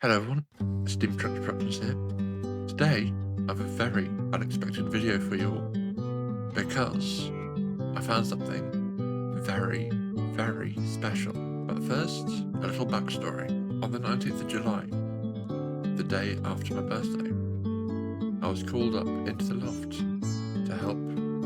Hello everyone, Steam Constructions here. Today, I have a very unexpected video for you all, because I found something very, very special. But first, a little backstory. On the 19th of July, the day after my birthday, I was called up into the loft to help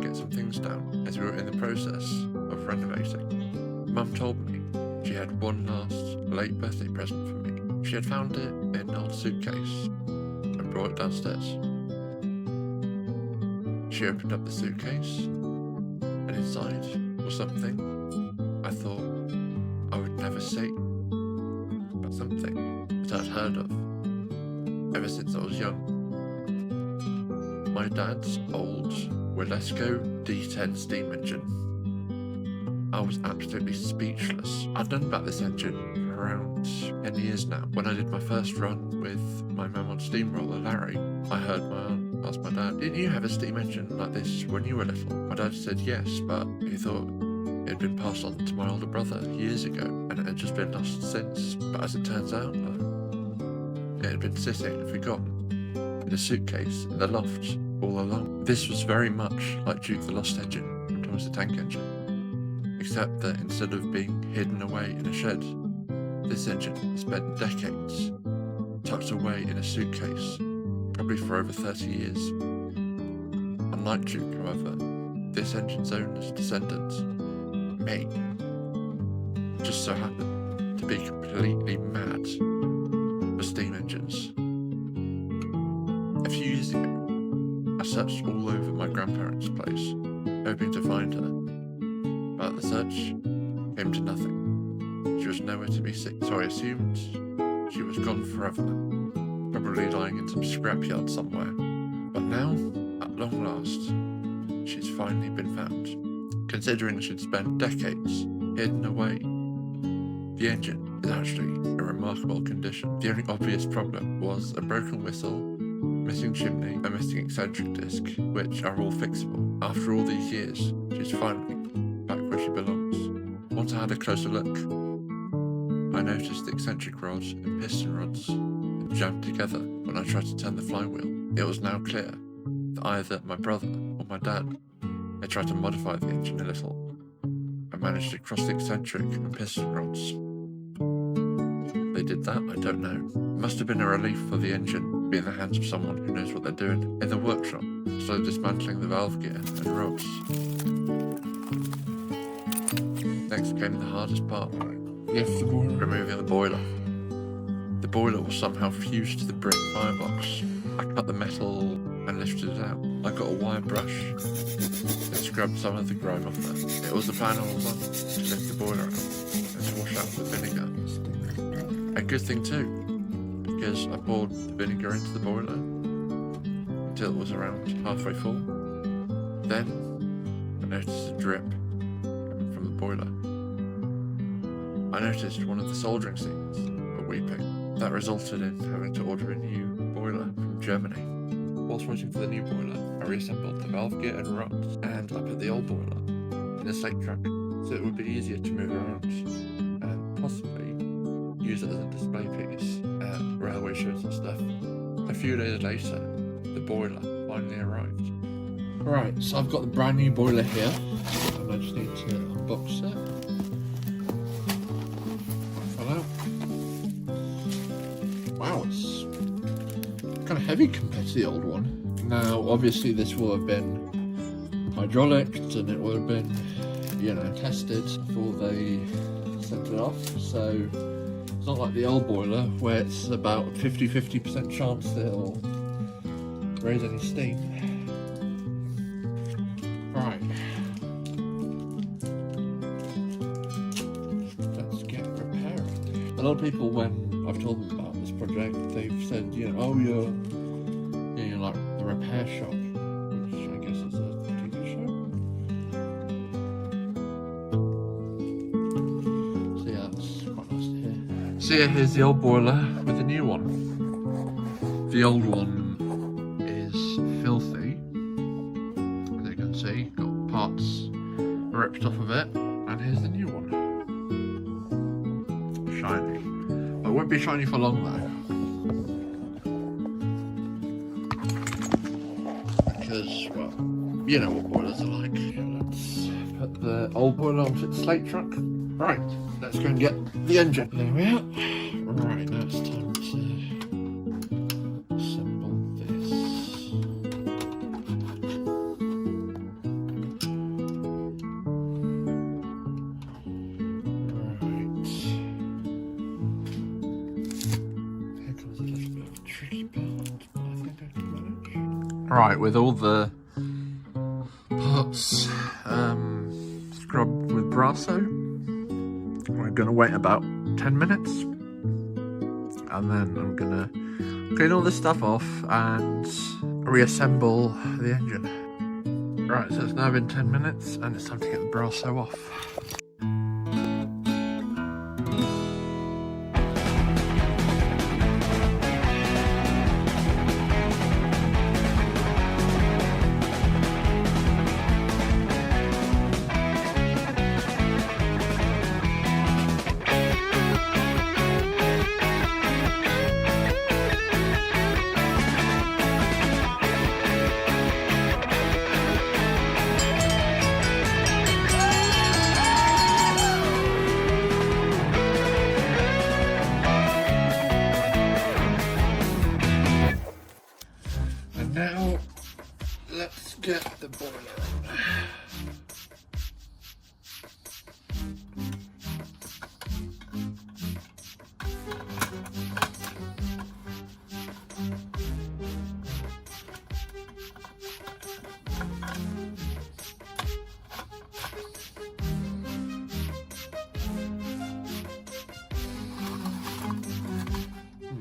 get some things down as we were in the process of renovating. Mum told me she had one last late birthday present for me. She had found it in an old suitcase and brought it downstairs. She opened up the suitcase, and inside was something I thought I would never see, but something that I'd heard of ever since I was young. My dad's old Wilesco D10 steam engine. I was absolutely speechless. I'd known about this engine for around 10 years now. When I did my first run with my mum on steamroller, Larry, I heard my aunt ask my dad, "Didn't you have a steam engine like this when you were little?" My dad said yes, but he thought it had been passed on to my older brother years ago, and it had just been lost since. But as it turns out, it had been sitting and forgotten in a suitcase in the loft all along. This was very much like Duke the Lost engine from Thomas the Tank Engine, except that instead of being hidden away in a shed, this engine spent decades tucked away in a suitcase, probably for over 30 years. Unlike Duke, however, this engine's owner's descendant, me, just so happened to be completely mad for steam engines. A few years ago, I searched all over my grandparents' place, hoping to find her. But the search came to nothing. She was nowhere to be seen, so I assumed she was gone forever, probably lying in some scrapyard somewhere. But now, at long last, she's finally been found. Considering she'd spent decades hidden away, the engine is actually in remarkable condition. The only obvious problem was a broken whistle, missing chimney, and missing eccentric disc, which are all fixable. After all these years, she's finally back where she belongs. Once I had a closer look, I noticed the eccentric rods and piston rods had jammed together when I tried to turn the flywheel. It was now clear that either my brother or my dad had tried to modify the engine a little and managed to cross the eccentric and piston rods. They did that? I don't know. It must have been a relief for the engine to be in the hands of someone who knows what they're doing. In the workshop, slowly dismantling the valve gear and rods. Next came the hardest part, removing the boiler. The boiler was somehow fused to the brick firebox. I cut the metal and lifted it out. I got a wire brush and scrubbed some of the grime off there. It was the plan all along to lift the boiler out and to wash out with vinegar. A good thing too, because I poured the vinegar into the boiler until it was around halfway full. Then I noticed a drip coming from the boiler. I noticed one of the soldering seams were weeping. That resulted in having to order a new boiler from Germany. Whilst waiting for the new boiler, I reassembled the valve gear and rods, and I put the old boiler in a slate truck so it would be easier to move around and possibly use it as a display piece at railway shows and stuff. A few days later, the boiler finally arrived. Right, so I've got the brand new boiler here, and I just need to unbox it. Out. Wow, it's kind of heavy compared to the old one. Now, obviously, this will have been hydraulicked and it will have been, tested before they sent it off. So it's not like the old boiler where it's about 50% chance that it'll raise any steam. Right. A lot of people, when I've told them about this project, they've said, you're like the repair shop, which I guess is a TV show. So yeah, that's quite nice to hear. So yeah, here's the old boiler with the new one. The old one is filthy, as you can see, got parts ripped off of it, and here's the new one. Shiny. It won't be shiny for long though. because, well, you know what boilers are like. Let's put the old boiler onto its slate truck. Right, let's go and get the engine. There we are. Right, now it's time to assemble this. Right. Here comes a little bit of a tricky part, but I think I can manage. Right, with all the parts scrubbed with Brasso, we're going to wait about 10 minutes and then I'm going to clean all this stuff off and reassemble the engine. Right, so it's now been 10 minutes and it's time to get the Brasso off. Now, let's get the boiler on.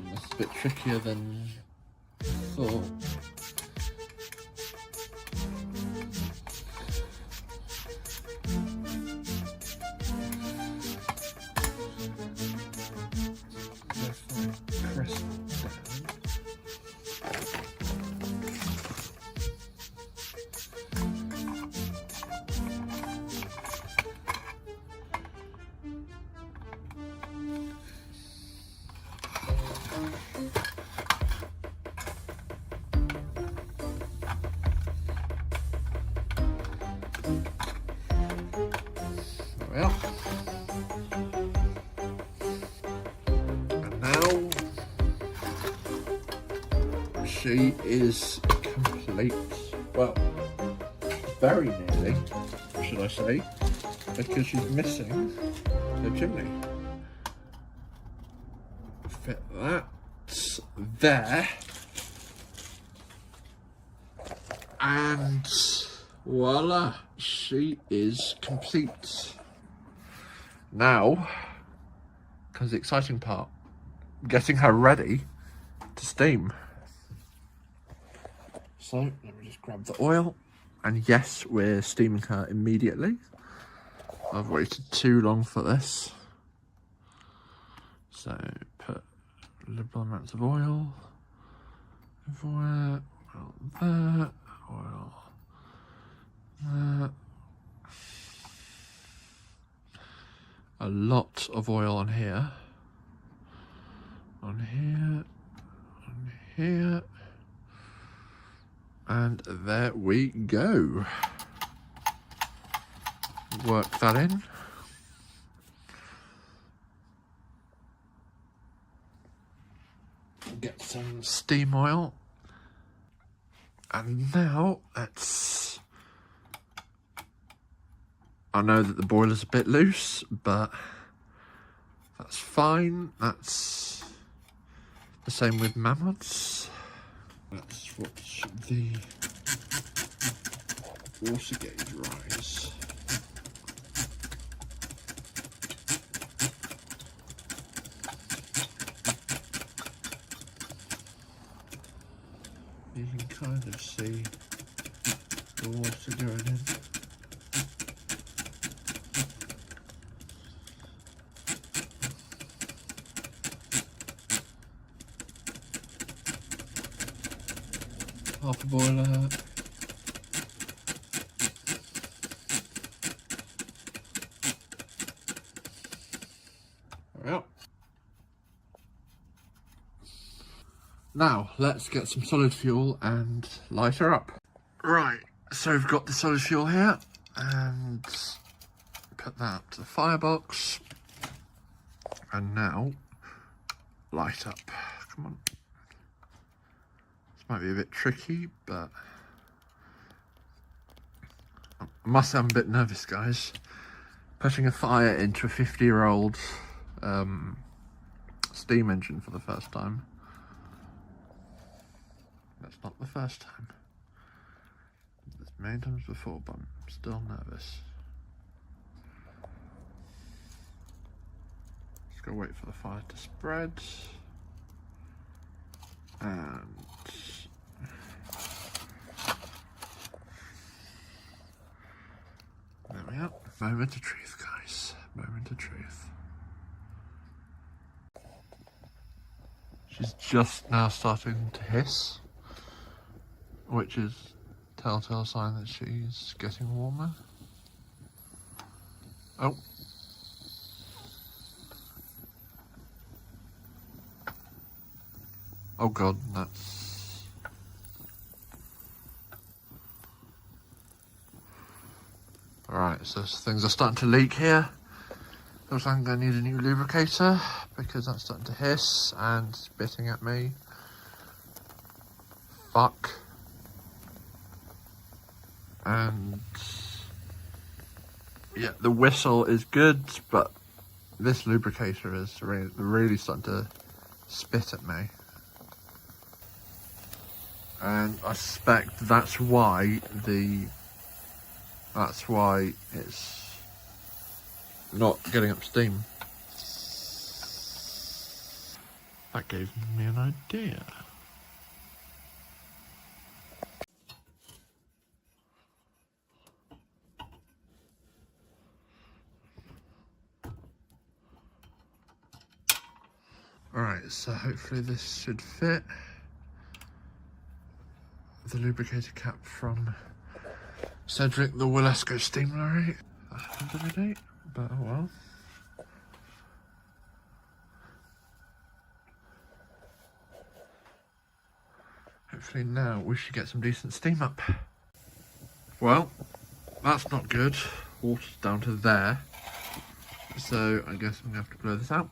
That's a bit trickier than I thought. Well, and now she is complete. Well, very nearly, should I say, because she's missing the chimney. Fit that there, and voila, she is complete. Now comes the exciting part, getting her ready to steam. So let me just grab the oil, and yes, we're steaming her immediately. I've waited too long for this. So put liberal amounts of oil everywhere, oil there, oil there. A lot of oil on here, on here, on here, and there we go. Work that in. Get some steam oil, and now let's. I know that the boiler's a bit loose, but that's fine. That's the same with mammoths. Let's watch the water gauge rise. You can kind of see the water going in. Half a boiler. Well. Now let's get some solid fuel and light her up. Right, so we've got the solid fuel here, and put that up to the firebox. And now, light up. Come on. This might be a bit tricky, but I must say I'm a bit nervous, guys. Putting a fire into a 50-year-old steam engine for the first time. That's not the first time. There's many times before, but I'm still nervous. Just gotta wait for the fire to spread. And there we are. Moment of truth, guys. Moment of truth. She's just now starting to hiss, which is a telltale sign that she's getting warmer. Oh. Oh god, that's... Alright, so things are starting to leak here. Looks like I'm going to need a new lubricator because that's starting to hiss and spitting at me. Fuck. And yeah, the whistle is good, but this lubricator is really starting to spit at me. And I suspect that's why it's not getting up steam. That gave me an idea. Alright, so hopefully this should fit. The lubricator cap from Cedric, the Wilesco steam lorry. I haven't done a date, but oh well. Hopefully now we should get some decent steam up. Well, that's not good. Water's down to there. So I guess I'm gonna have to blow this out.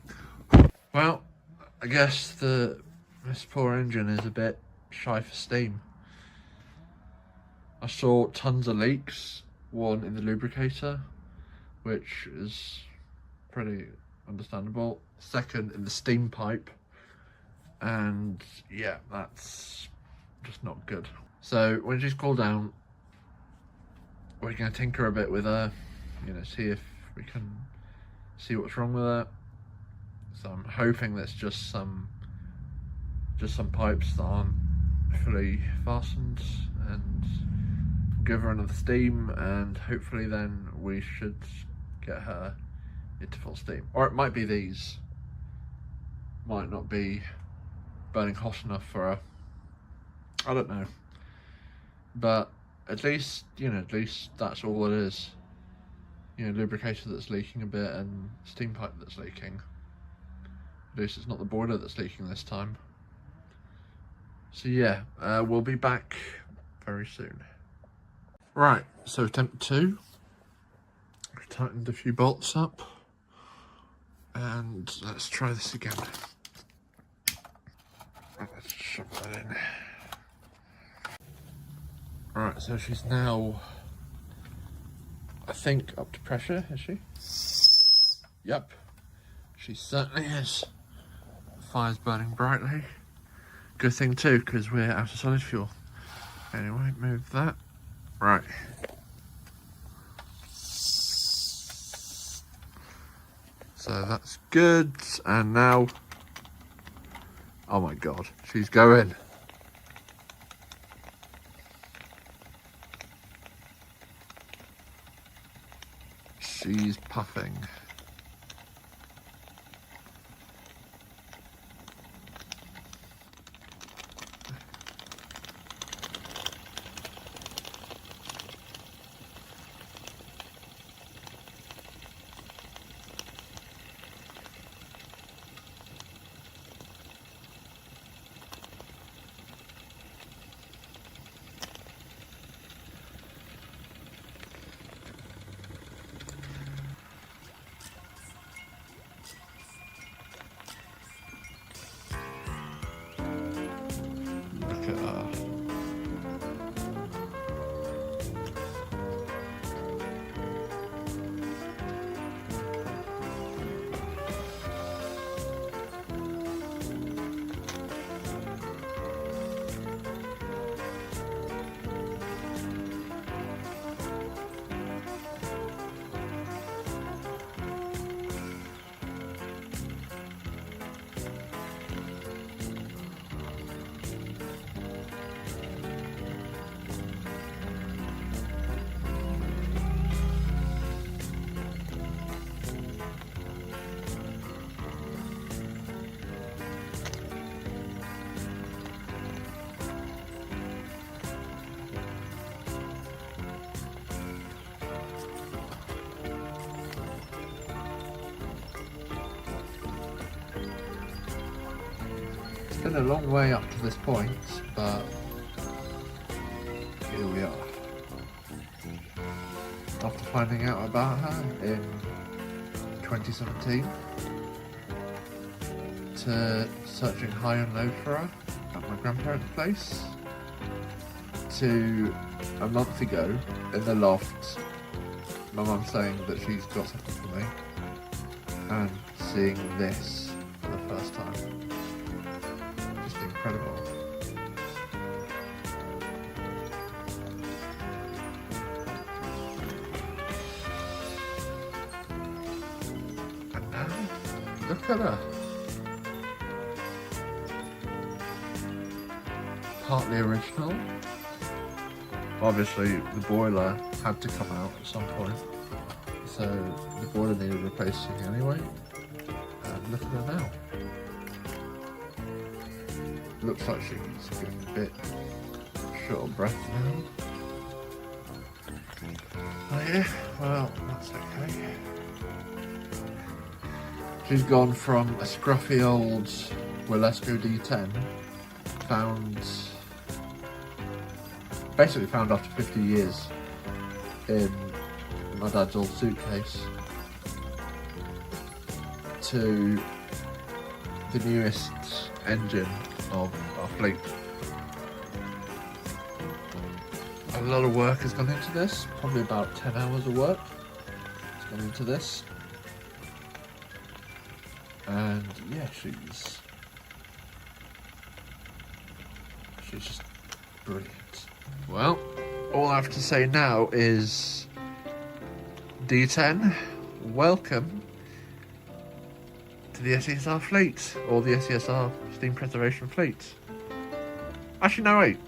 Well, I guess this poor engine is a bit shy for steam. I saw tons of leaks, one in the lubricator, which is pretty understandable. Second in the steam pipe, and yeah, that's just not good. So when she's cooled down, we're going to tinker a bit with her, you know, see if we can see what's wrong with her. So I'm hoping that's just some pipes that aren't fully fastened, and give her another steam, and hopefully then we should get her into full steam. Or it might be these. Might not be burning hot enough for her. I don't know. But at least, you know, at least that's all it is. You know, lubricator that's leaking a bit and steam pipe that's leaking. At least it's not the boiler that's leaking this time. So yeah, we'll be back very soon. Right, so attempt 2. I've tightened a few bolts up. And let's try this again. Let's shove that in. Alright, so she's now, I think, up to pressure, is she? Yep, she certainly is. The fire's burning brightly. Good thing too, because we're out of solid fuel. Anyway, move that. Right. So that's good, and now, oh my god, she's going. She's puffing. Look at her. It's been a long way up to this point, but here we are. After finding out about her in 2017, to searching high and low for her at my grandparents' place, to a month ago in the loft, my mum saying that she's got something for me, and seeing this for the first time. Just incredible. And now, look at her. Partly original. Obviously, the boiler had to come out at some point, so the boiler needed replacing anyway. And look at her now. Looks like she's getting a bit short of breath now. Oh yeah, well, that's okay. She's gone from a scruffy old Wilesco D10, basically found after 50 years in my dad's old suitcase, to the newest engine of our fleet. A lot of work has gone into this, probably about 10 hours of work has gone into this. And yeah, she's just brilliant. Well, all I have to say now is D10, welcome to the SESR fleet, or the SESR Steam Preservation Fleet. Actually, no, wait,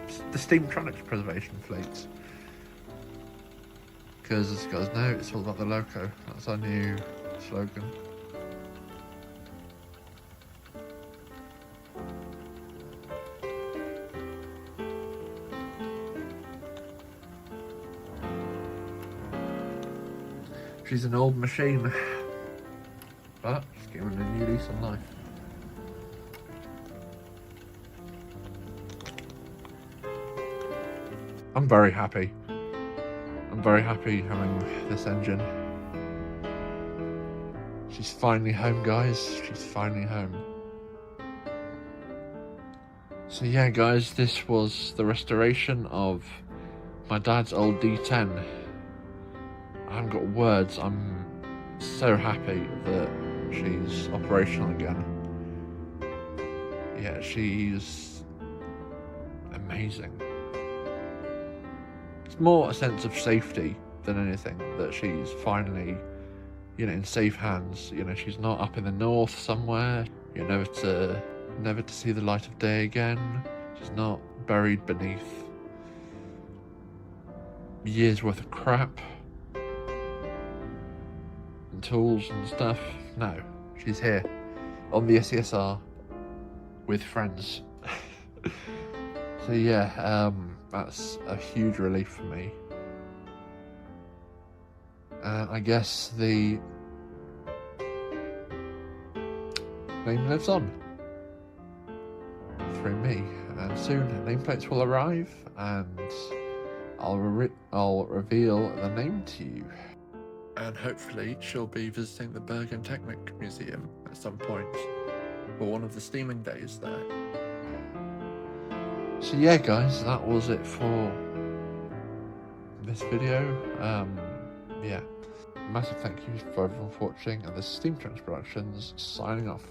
it's the Steamtronics Preservation Fleet. Because, as you guys know, it's all about the loco. That's our new slogan. She's an old machine, but she's given a new lease on life. I'm very happy. I'm very happy having this engine. She's finally home, guys. She's finally home. So yeah, guys, this was the restoration of my dad's old D10. I haven't got words. I'm so happy that she's operational again. Yeah, she's amazing. It's more a sense of safety than anything that she's finally, in safe hands. She's not up in the north somewhere, never to see the light of day again. She's not buried beneath years worth of crap. Tools and stuff. No, she's here on the SESR with friends. So yeah, that's a huge relief for me. And I guess the name lives on through me, and soon nameplates will arrive, and I'll reveal the name to you. And hopefully she'll be visiting the Bergen Technic Museum at some point for one of the steaming days there. So yeah, guys, that was it for this video. Yeah, massive thank you for everyone for watching, and this is Steam Trunks Productions signing off.